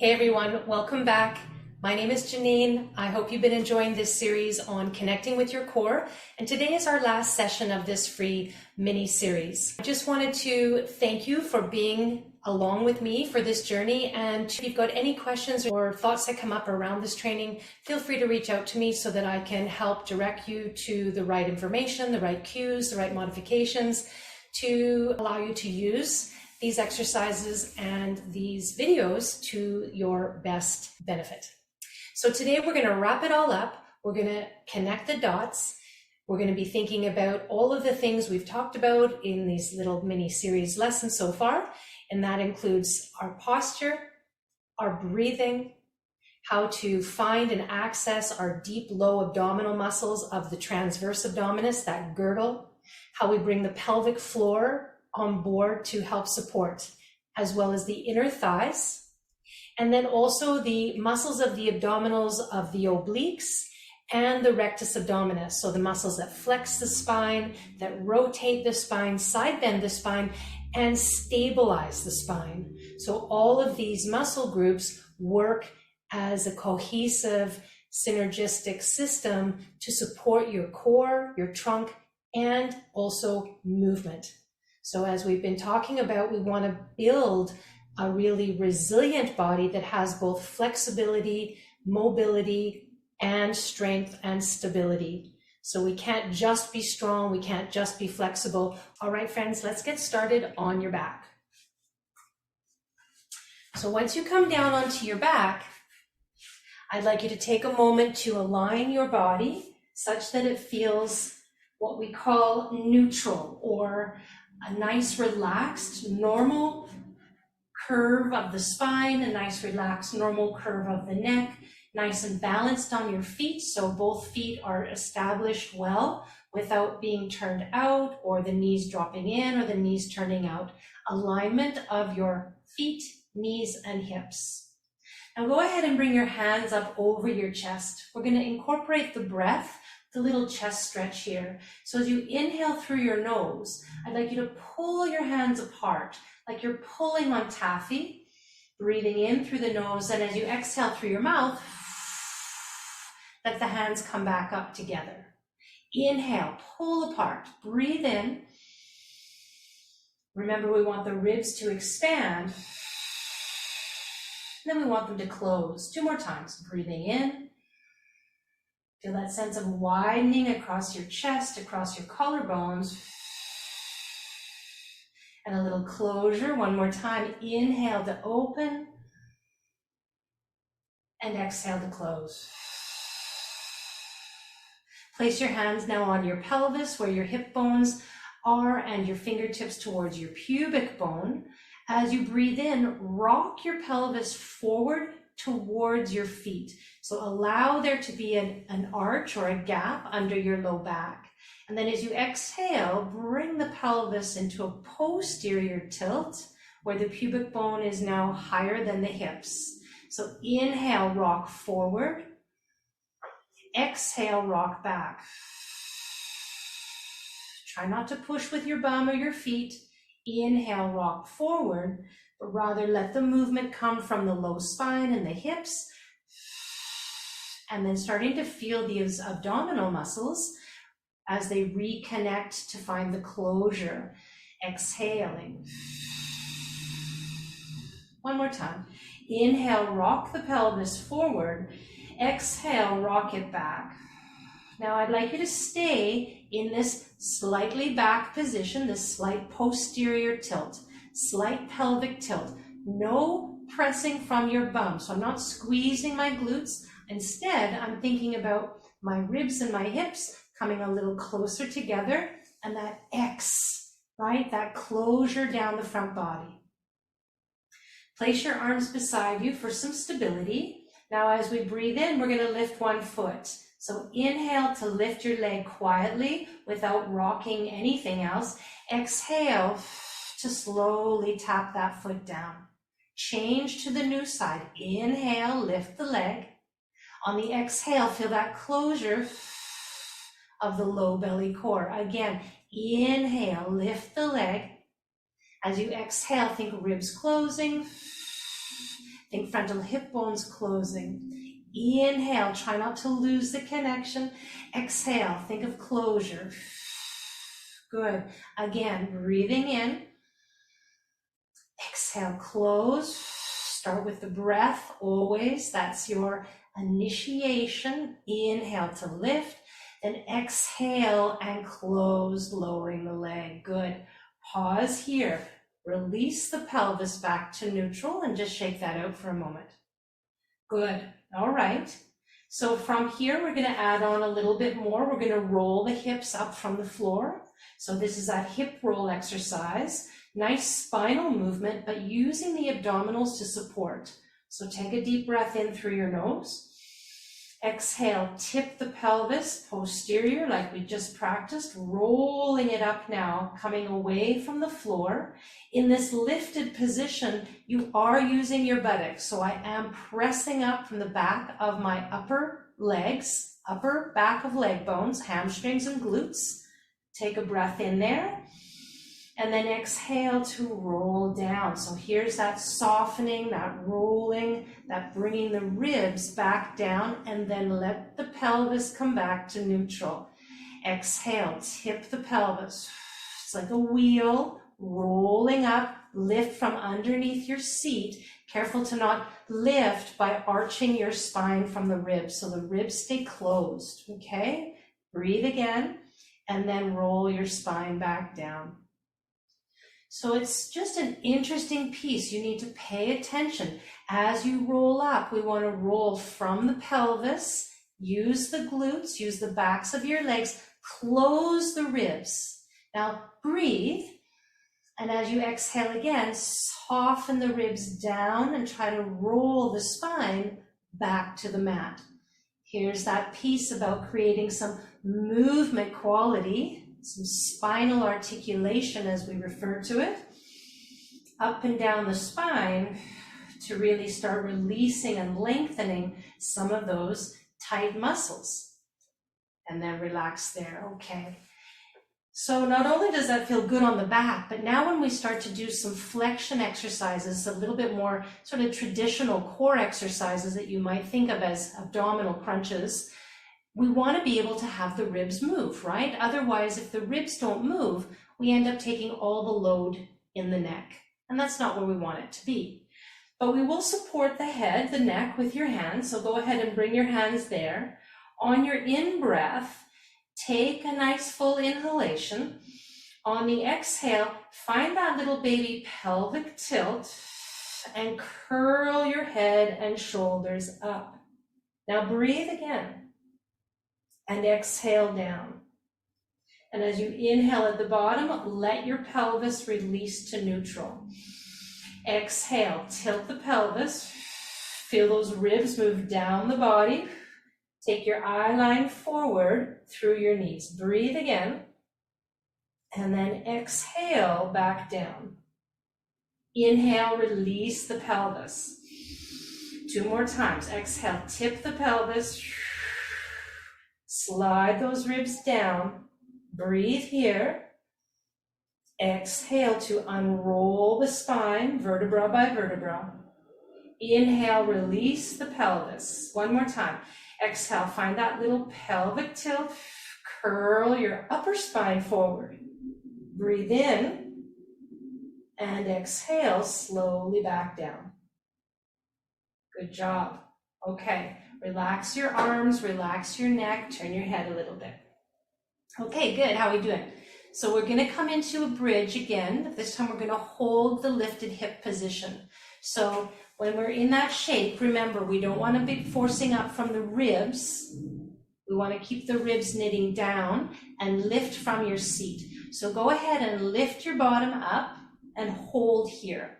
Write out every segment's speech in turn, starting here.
Hey everyone, welcome back. My name is Janine. I hope you've been enjoying this series on connecting with your core. And today is our last session of this free mini series. I just wanted to thank you for being along with me for this journey. And if you've got any questions or thoughts that come up around this training, feel free to reach out to me so that I can help direct you to the right information, the right cues, the right modifications to allow you to use these exercises and these videos to your best benefit. So today we're going to wrap it all up. We're going to connect the dots. We're going to be thinking about all of the things we've talked about in these little mini series lessons so far. And that includes our posture, our breathing, how to find and access our deep, low abdominal muscles of the transverse abdominis, that girdle, how we bring the pelvic floor on board to help support, as well as the inner thighs, and then also the muscles of the abdominals of the obliques and the rectus abdominis. So the muscles that flex the spine, that rotate the spine, side bend the spine, and stabilize the spine. So all of these muscle groups work as a cohesive, synergistic system to support your core, your trunk, and also movement. So as we've been talking about, we want to build a really resilient body that has both flexibility, mobility, and strength and stability. So we can't just be strong, we can't just be flexible. All right, friends, let's get started on your back. So once you come down onto your back, I'd like you to take a moment to align your body such that it feels what we call neutral, or a nice relaxed normal curve of the spine, a nice relaxed normal curve of the neck, nice and balanced on your feet, so both feet are established well without being turned out or the knees dropping in or the knees turning out. Alignment of your feet, knees, and hips. Now go ahead and bring your hands up over your chest. We're going to incorporate the breath, the little chest stretch here. So as you inhale through your nose, I'd like you to pull your hands apart, like you're pulling on taffy, breathing in through the nose, and as you exhale through your mouth, let the hands come back up together. Inhale, pull apart, breathe in. Remember, we want the ribs to expand. Then we want them to close. 2 more times, breathing in. Feel that sense of widening across your chest, across your collarbones. And a little closure. 1 more time. Inhale to open. And exhale to close. Place your hands now on your pelvis where your hip bones are and your fingertips towards your pubic bone. As you breathe in, rock your pelvis forward towards your feet. So allow there to be an arch or a gap under your low back. And then as you exhale, bring the pelvis into a posterior tilt where the pubic bone is now higher than the hips. So inhale, rock forward. Exhale, rock back. Try not to push with your bum or your feet. Inhale, rock forward, but rather let the movement come from the low spine and the hips. And then starting to feel these abdominal muscles as they reconnect to find the closure. Exhaling. 1 more time. Inhale, rock the pelvis forward. Exhale, rock it back. Now I'd like you to stay in this slightly back position, this slight posterior tilt, slight pelvic tilt. No pressing from your bum. So I'm not squeezing my glutes. Instead, I'm thinking about my ribs and my hips coming a little closer together, and that X, right? That closure down the front body. Place your arms beside you for some stability. Now as we breathe in, we're going to lift 1 foot. So inhale to lift your leg quietly without rocking anything else. Exhale to slowly tap that foot down. Change to the new side. Inhale, lift the leg. On the exhale, feel that closure of the low belly core. Again, inhale, lift the leg. As you exhale, think ribs closing. Think frontal hip bones closing. Inhale, try not to lose the connection. Exhale, think of closure. Good. Again, breathing in. Exhale, close. Start with the breath always. That's your initiation. Inhale to lift. Then exhale and close, lowering the leg. Good. Pause here. Release the pelvis back to neutral and just shake that out for a moment. Good. All right. So from here, we're going to add on a little bit more. We're going to roll the hips up from the floor. So this is that hip roll exercise. Nice spinal movement, but using the abdominals to support. So take a deep breath in through your nose. Exhale, tip the pelvis posterior like we just practiced, rolling it up now, coming away from the floor. In this lifted position, you are using your buttocks. So I am pressing up from the back of my upper legs, upper back of leg bones, hamstrings and glutes. Take a breath in there. And then exhale to roll down. So here's that softening, that rolling, that bringing the ribs back down, and then let the pelvis come back to neutral. Exhale, tip the pelvis. It's like a wheel rolling up, lift from underneath your seat. Careful to not lift by arching your spine from the ribs, so the ribs stay closed, okay? Breathe again, and then roll your spine back down. So it's just an interesting piece. You need to pay attention. As you roll up, we want to roll from the pelvis, use the glutes, use the backs of your legs, close the ribs. Now breathe, and as you exhale again, soften the ribs down and try to roll the spine back to the mat. Here's that piece about creating some movement quality, some spinal articulation as we refer to it, up and down the spine to really start releasing and lengthening some of those tight muscles. And then relax there, okay. So not only does that feel good on the back, but now when we start to do some flexion exercises, a little bit more sort of traditional core exercises that you might think of as abdominal crunches, we want to be able to have the ribs move, right? Otherwise, if the ribs don't move, we end up taking all the load in the neck. And that's not where we want it to be. But we will support the head, the neck with your hands. So go ahead and bring your hands there. On your in-breath, take a nice full inhalation. On the exhale, find that little baby pelvic tilt and curl your head and shoulders up. Now breathe again. And exhale down. And as you inhale at the bottom, let your pelvis release to neutral. Exhale, tilt the pelvis. Feel those ribs move down the body. Take your eye line forward through your knees. Breathe again. And then exhale back down. Inhale, release the pelvis. 2 more times. Exhale, tip the pelvis. Slide those ribs down. Breathe here. Exhale to unroll the spine, vertebra by vertebra. Inhale, release the pelvis. 1 more time. Exhale, find that little pelvic tilt. Curl your upper spine forward. Breathe in. And exhale, slowly back down. Good job. Okay. Relax your arms, relax your neck, turn your head a little bit. Okay, good. How are we doing? So we're going to come into a bridge again. This time we're going to hold the lifted hip position. So when we're in that shape, remember, we don't want to be forcing up from the ribs. We want to keep the ribs knitting down and lift from your seat. So go ahead and lift your bottom up and hold here,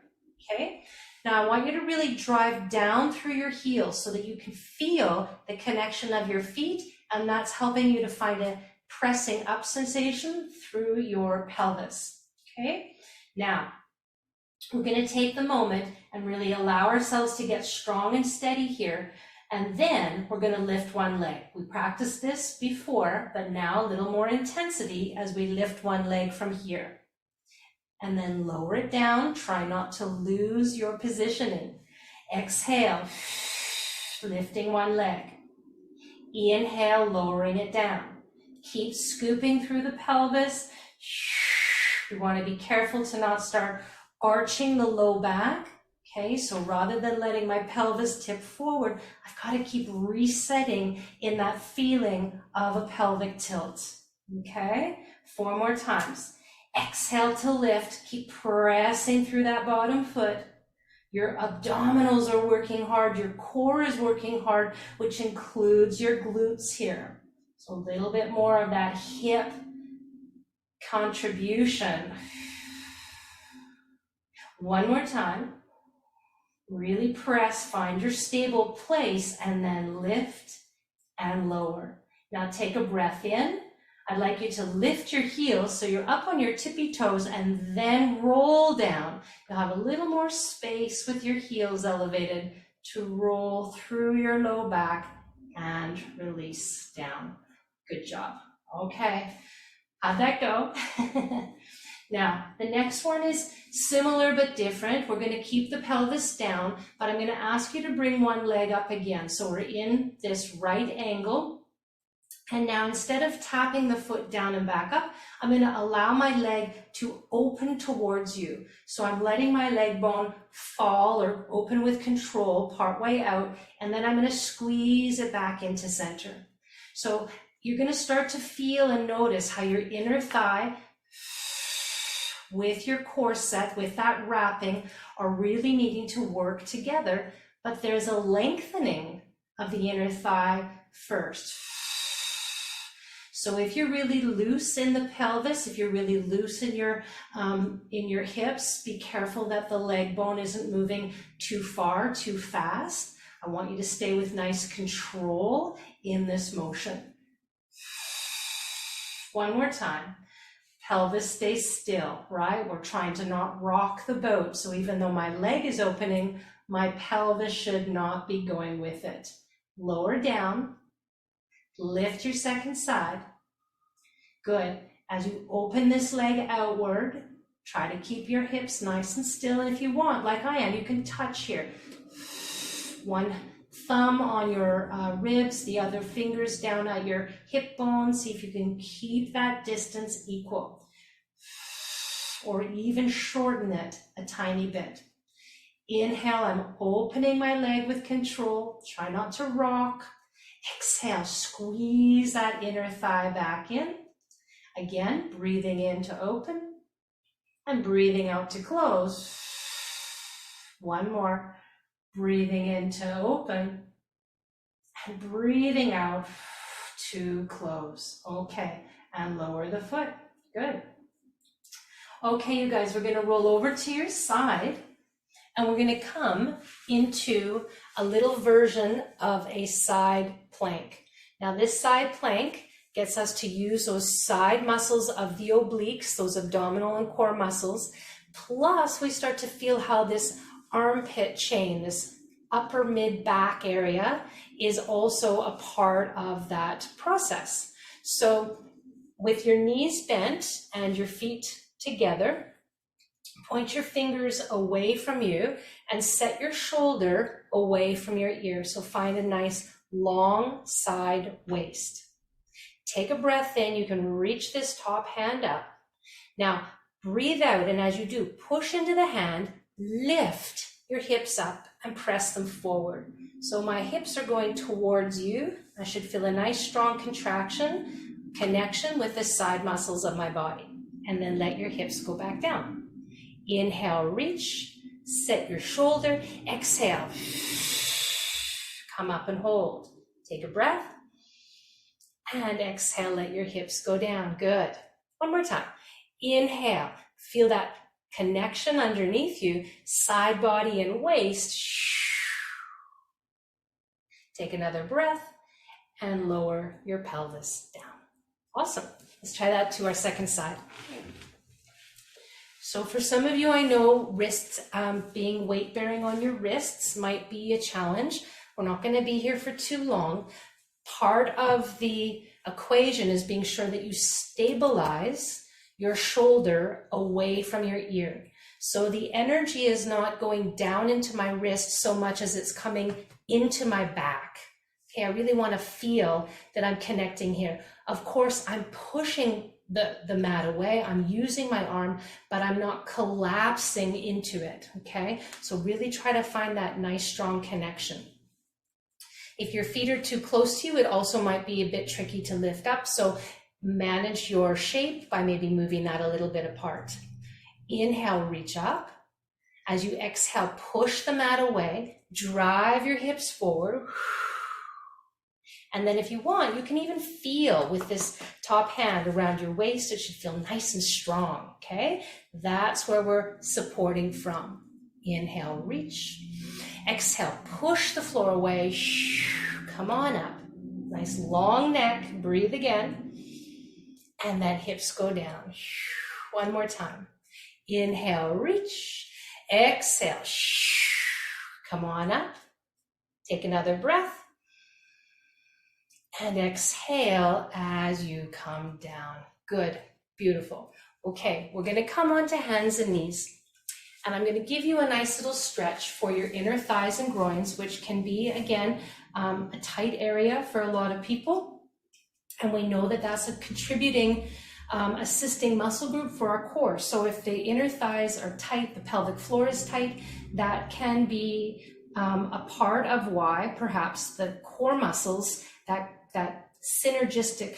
okay? Now I want you to really drive down through your heels so that you can feel the connection of your feet, and that's helping you to find a pressing up sensation through your pelvis, okay? Now, we're going to take the moment and really allow ourselves to get strong and steady here, and then we're going to lift one leg. We practiced this before, but now a little more intensity as we lift one leg from here. And then lower it down. Try not to lose your positioning. Exhale, lifting one leg. Inhale, lowering it down. Keep scooping through the pelvis. You want to be careful to not start arching the low back. Okay, so rather than letting my pelvis tip forward, I've got to keep resetting in that feeling of a pelvic tilt. Okay, 4 more times. Exhale to lift. Keep pressing through that bottom foot. Your abdominals are working hard. Your core is working hard, which includes your glutes here. So a little bit more of that hip contribution. 1 more time. Really press, find your stable place, and then lift and lower. Now take a breath in. I'd like you to lift your heels so you're up on your tippy toes and then roll down. You'll have a little more space with your heels elevated to roll through your low back and release down. Good job. Okay, how'd that go? Now, the next one is similar but different. We're going to keep the pelvis down, but I'm going to ask you to bring one leg up again. So we're in this right angle. And now instead of tapping the foot down and back up, I'm going to allow my leg to open towards you. So I'm letting my leg bone fall or open with control partway out, and then I'm going to squeeze it back into center. So you're going to start to feel and notice how your inner thigh with your corset, with that wrapping, are really needing to work together, but there's a lengthening of the inner thigh first. So if you're really loose in the pelvis, if you're really loose in your hips, be careful that the leg bone isn't moving too far, too fast. I want you to stay with nice control in this motion. 1 more time. Pelvis stays still, right? We're trying to not rock the boat. So even though my leg is opening, my pelvis should not be going with it. Lower down. Lift your second side. Good. As you open this leg outward, try to keep your hips nice and still. And if you want, like I am, you can touch here. One thumb on your ribs, the other fingers down at your hip bone. See if you can keep that distance equal. Or even shorten it a tiny bit. Inhale, I'm opening my leg with control. Try not to rock. Exhale, squeeze that inner thigh back in. Again, breathing in to open and breathing out to close. 1 more. Breathing in to open and breathing out to close. Okay, and lower the foot. Good. Okay, you guys, we're going to roll over to your side. And we're going to come into a little version of a side plank. Now this side plank gets us to use those side muscles of the obliques, those abdominal and core muscles. Plus we start to feel how this armpit chain, this upper mid back area, is also a part of that process. So with your knees bent and your feet together, point your fingers away from you and set your shoulder away from your ear. So find a nice long side waist. Take a breath in. You can reach this top hand up. Now breathe out, and as you do, push into the hand, lift your hips up and press them forward. So my hips are going towards you. I should feel a nice strong connection with the side muscles of my body. And then let your hips go back down. Inhale, reach, set your shoulder, exhale, come up and hold. Take a breath, and exhale, let your hips go down. Good. 1 more time. Inhale, feel that connection underneath you, side body and waist. Take another breath and lower your pelvis down. Awesome. Let's try that to our second side. So for some of you, I know wrists, being weight bearing on your wrists might be a challenge. We're not going to be here for too long. Part of the equation is being sure that you stabilize your shoulder away from your ear. So the energy is not going down into my wrist so much as it's coming into my back. Okay, I really want to feel that I'm connecting here. Of course, I'm pushing the mat away. I'm using my arm, but I'm not collapsing into it. Okay, so really try to find that nice, strong connection. If your feet are too close to you, it also might be a bit tricky to lift up. So manage your shape by maybe moving that a little bit apart. Inhale, reach up. As you exhale, push the mat away. Drive your hips forward. And then if you want, you can even feel with this top hand around your waist. It should feel nice and strong, okay? That's where we're supporting from. Inhale, reach. Exhale, push the floor away. Come on up. Nice long neck. Breathe again. And then hips go down. One more time. Inhale, reach. Exhale. Come on up. Take another breath. And exhale as you come down. Good. Beautiful. Okay, we're going to come onto hands and knees. And I'm going to give you a nice little stretch for your inner thighs and groins, which can be, again, a tight area for a lot of people. And we know that that's a contributing, assisting muscle group for our core. So if the inner thighs are tight, the pelvic floor is tight, that can be a part of why perhaps the core muscles, that synergistic,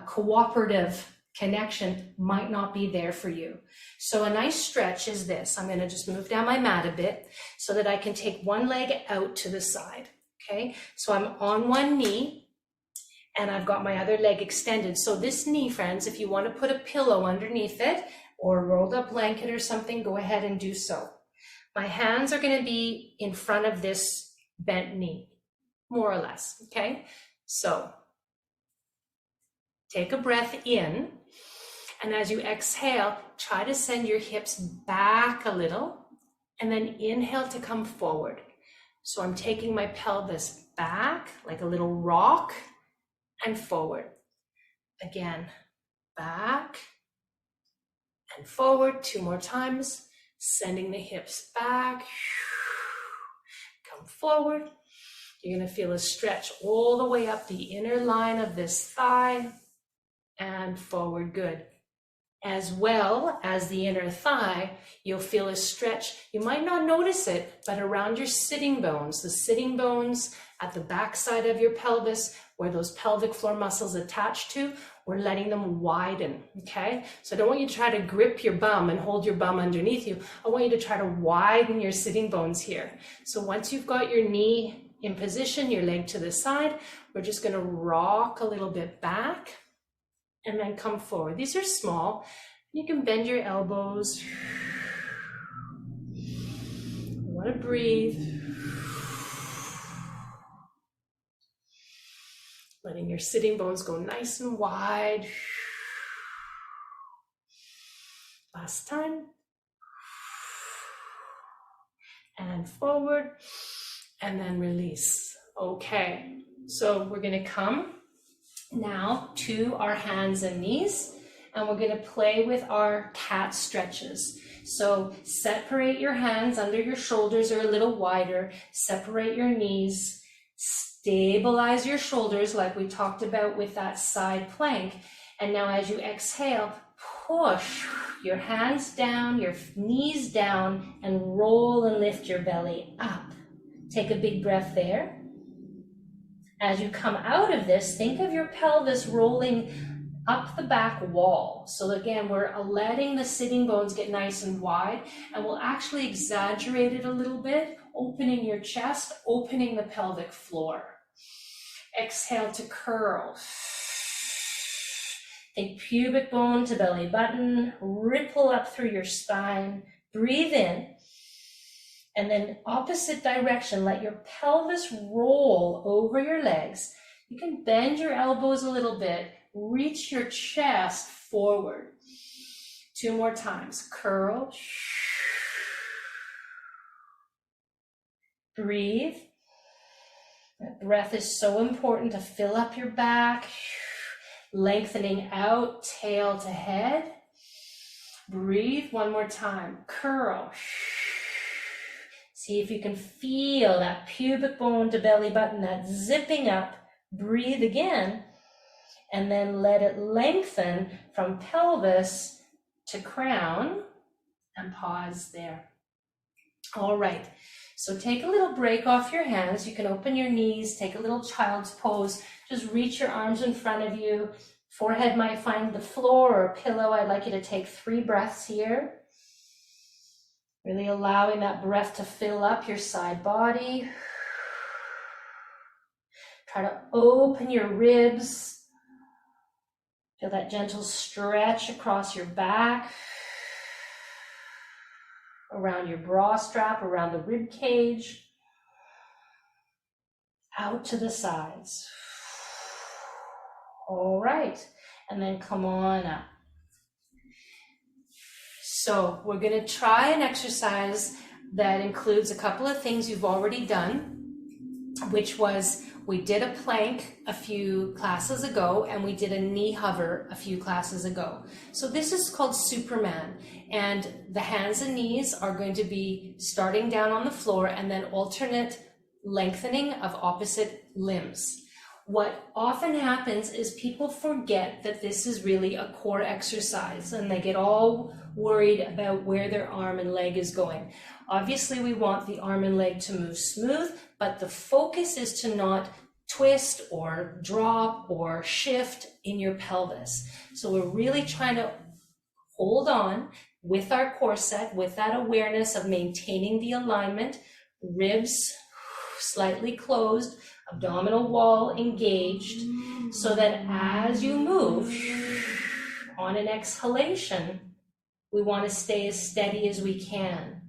cooperative connection might not be there for you. So a nice stretch is this. I'm going to just move down my mat a bit so that I can take one leg out to the side. Okay, so I'm on one knee and I've got my other leg extended. So this knee, friends, if you want to put a pillow underneath it or a rolled up blanket or something, go ahead and do so. My hands are going to be in front of this bent knee, more or less. Okay, so take a breath in. And as you exhale, try to send your hips back a little and then inhale to come forward. So I'm taking my pelvis back like a little rock and forward. Again, back and forward. 2 more times. Sending the hips back. Come forward. You're going to feel a stretch all the way up the inner line of this thigh and forward. Good. As well as the inner thigh, you'll feel a stretch. You might not notice it, but around your sitting bones, the sitting bones at the back side of your pelvis, where those pelvic floor muscles attach to, we're letting them widen, okay? So I don't want you to try to grip your bum and hold your bum underneath you. I want you to try to widen your sitting bones here. So once you've got your knee in position, your leg to the side, we're just gonna rock a little bit back and then come forward. These are small. You can bend your elbows. You want to breathe. Letting your sitting bones go nice and wide. Last time. And forward. And then release. Okay, so we're going to come now to our hands and knees, and we're going to play with our cat stretches. So separate your hands under your shoulders or a little wider, separate your knees, stabilize your shoulders like we talked about with that side plank. And now as you exhale, push your hands down, your knees down, and roll and lift your belly up. Take a big breath there. As you come out of this, think of your pelvis rolling up the back wall. So again, we're letting the sitting bones get nice and wide, and we'll actually exaggerate it a little bit, opening your chest, opening the pelvic floor. Exhale to curl. Think pubic bone to belly button, ripple up through your spine, breathe in. And then opposite direction, let your pelvis roll over your legs. You can bend your elbows a little bit, reach your chest forward. 2 more times, curl. Breathe. That breath is so important to fill up your back, lengthening out, tail to head. Breathe one more time. Curl. See if you can feel that pubic bone to belly button, that zipping up. Breathe again, and then let it lengthen from pelvis to crown, and pause there. All right, so take a little break off your hands. You can open your knees, take a little child's pose. Just reach your arms in front of you. Forehead might find the floor or a pillow. I'd like you to take 3 breaths here. Really allowing that breath to fill up your side body. Try to open your ribs. Feel that gentle stretch across your back, around your bra strap, around the rib cage, out to the sides. All right, and then come on up. So we're going to try an exercise that includes a couple of things you've already done, which was we did a plank a few classes ago, and we did a knee hover a few classes ago. So this is called Superman, and the hands and knees are going to be starting down on the floor and then alternate lengthening of opposite limbs. What often happens is people forget that this is really a core exercise, and they get all worried about where their arm and leg is going. Obviously, we want the arm and leg to move smooth, but the focus is to not twist or drop or shift in your pelvis. So we're really trying to hold on with our core set, with that awareness of maintaining the alignment, ribs slightly closed, abdominal wall engaged, so that as you move on an exhalation, we want to stay as steady as we can.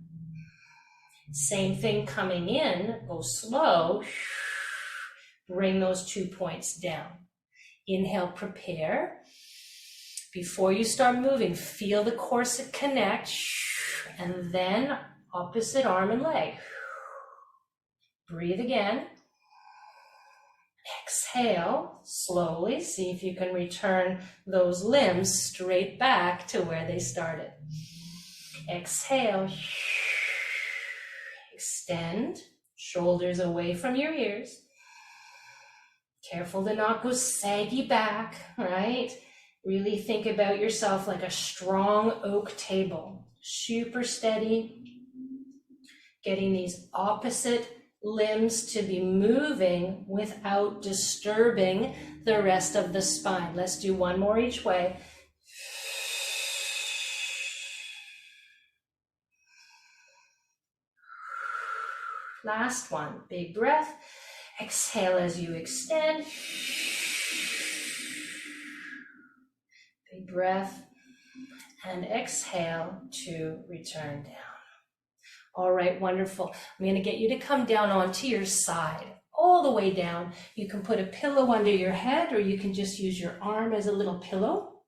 Same thing coming in, go slow, bring those 2 points down. Inhale, prepare. Before you start moving, feel the corset connect, and then opposite arm and leg. Breathe again. Exhale slowly. See if you can return those limbs straight back to where they started. Exhale. Extend. Shoulders away from your ears. Careful to not go saggy back, right? Really think about yourself like a strong oak table. Super steady. Getting these opposite limbs to be moving without disturbing the rest of the spine. Let's do one more each way. Last one, big breath. Exhale as you extend. Big breath. And exhale to return down. All right, wonderful. I'm going to get you to come down onto your side, all the way down. You can put a pillow under your head, or you can just use your arm as a little pillow.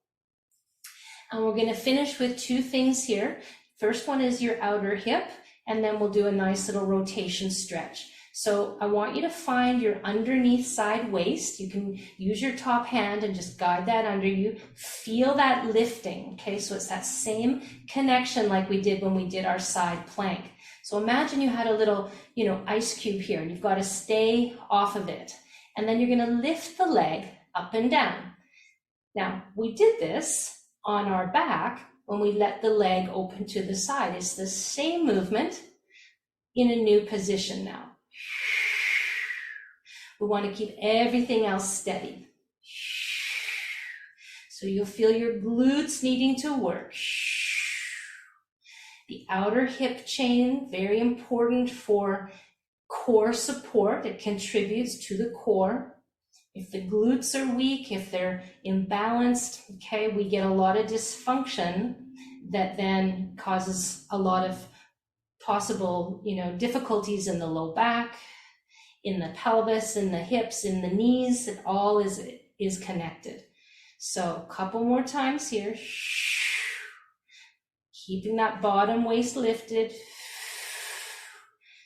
And we're going to finish with 2 things here. First one is your outer hip, and then we'll do a nice little rotation stretch. So I want you to find your underneath side waist. You can use your top hand and just guide that under you. Feel that lifting, okay? So it's that same connection like we did when we did our side plank. So imagine you had a little, ice cube here, and you've got to stay off of it. And then you're going to lift the leg up and down. Now, we did this on our back when we let the leg open to the side. It's the same movement in a new position now. We want to keep everything else steady. So you'll feel your glutes needing to work. The outer hip chain, very important for core support. It contributes to the core. If the glutes are weak, if they're imbalanced, okay, we get a lot of dysfunction that then causes a lot of possible, difficulties in the low back, in the pelvis, in the hips, in the knees. It all is connected. So a couple more times here. Keeping that bottom waist lifted.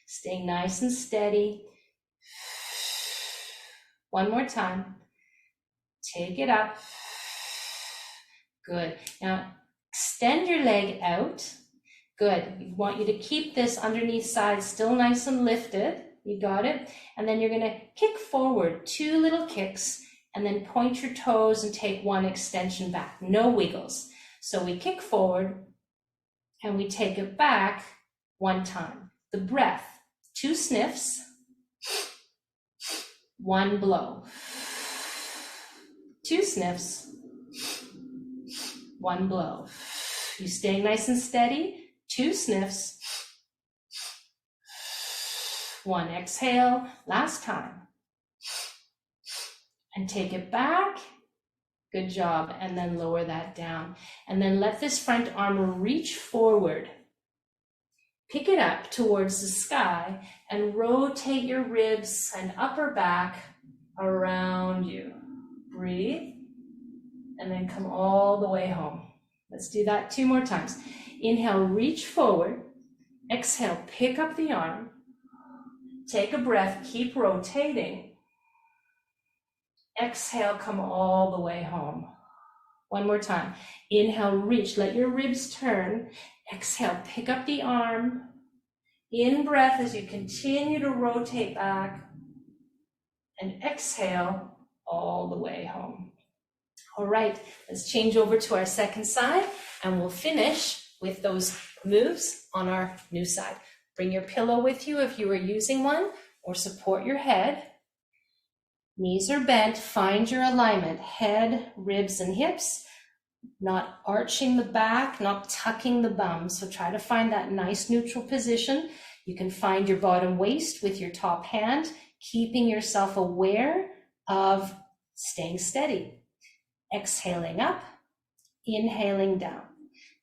Staying nice and steady. One more time. Take it up. Good. Now, Extend your leg out. Good. We want you to keep this underneath side still nice and lifted. You got it? And then you're going to kick forward, 2 little kicks, and then point your toes and take 1 extension back. No wiggles. So we kick forward and we take it back 1 time. The breath, 2 sniffs, 1 blow. 2 sniffs, 1 blow. You stay nice and steady. 2 sniffs, 1 exhale, last time. And take it back. Good job. And then lower that down. And then let this front arm reach forward. Pick it up towards the sky and rotate your ribs and upper back around you. Breathe. And then come all the way home. Let's do that 2 more times. Inhale, reach forward. Exhale, pick up the arm. Take a breath, keep rotating. Exhale, come all the way home. 1 more time. Inhale, reach, let your ribs turn. Exhale, pick up the arm. In breath as you continue to rotate back. And exhale, all the way home. All right, let's change over to our second side and we'll finish with those moves on our new side. Bring your pillow with you if you are using one, or support your head. Knees are bent, find your alignment, head, ribs, and hips, not arching the back, not tucking the bum. So try to find that nice neutral position. You can find your bottom waist with your top hand, keeping yourself aware of staying steady. Exhaling up, inhaling down.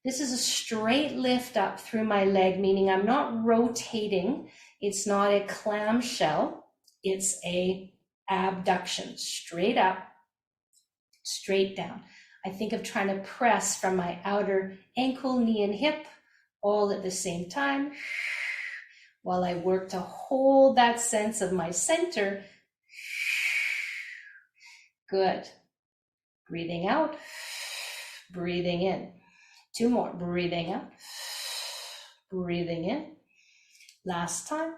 This is a straight lift up through my leg, meaning I'm not rotating. It's not a clamshell. It's a abduction, straight up, straight down. I think of trying to press from my outer ankle, knee, and hip all at the same time while I work to hold that sense of my center. Good. Breathing out, breathing in. 2 more. Breathing out, breathing in. Last time.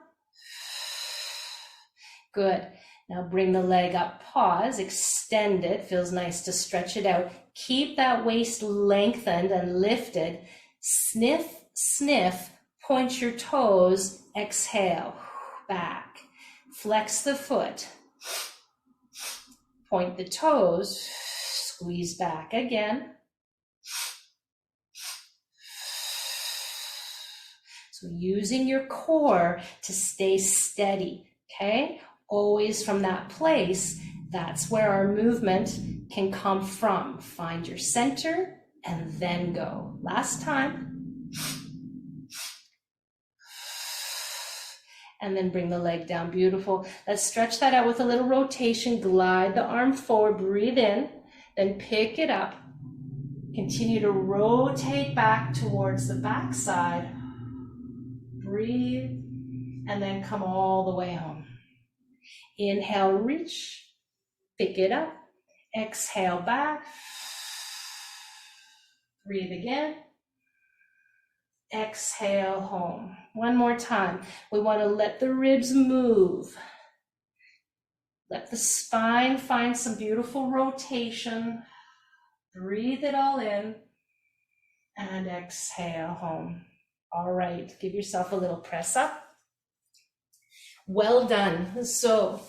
Good. Now bring the leg up, pause, extend it. Feels nice to stretch it out. Keep that waist lengthened and lifted. Sniff, sniff, point your toes, exhale, back. Flex the foot. Point the toes, squeeze back again. So using your core to stay steady, okay? Always from that place, that's where our movement can come from. Find your center and then go. Last time. And then bring the leg down. Beautiful. Let's stretch that out with a little rotation. Glide the arm forward. Breathe in. Then pick it up. Continue to rotate back towards the back side. Breathe. And then come all the way home. Inhale, reach. Pick it up. Exhale back. Breathe again. Exhale home. 1 more time. We want to let the ribs move. Let the spine find some beautiful rotation. Breathe it all in. And exhale home. All right. Give yourself a little press up. Well done. So,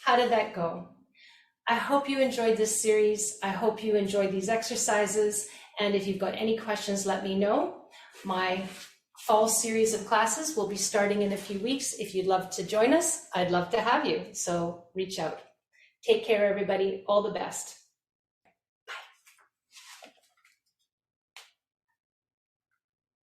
how did that go? I hope you enjoyed this series. I hope you enjoyed these exercises. And if you've got any questions, let me know. My fall series of classes will be starting in a few weeks. If you'd love to join us, I'd love to have you. So reach out. Take care, everybody. All the best.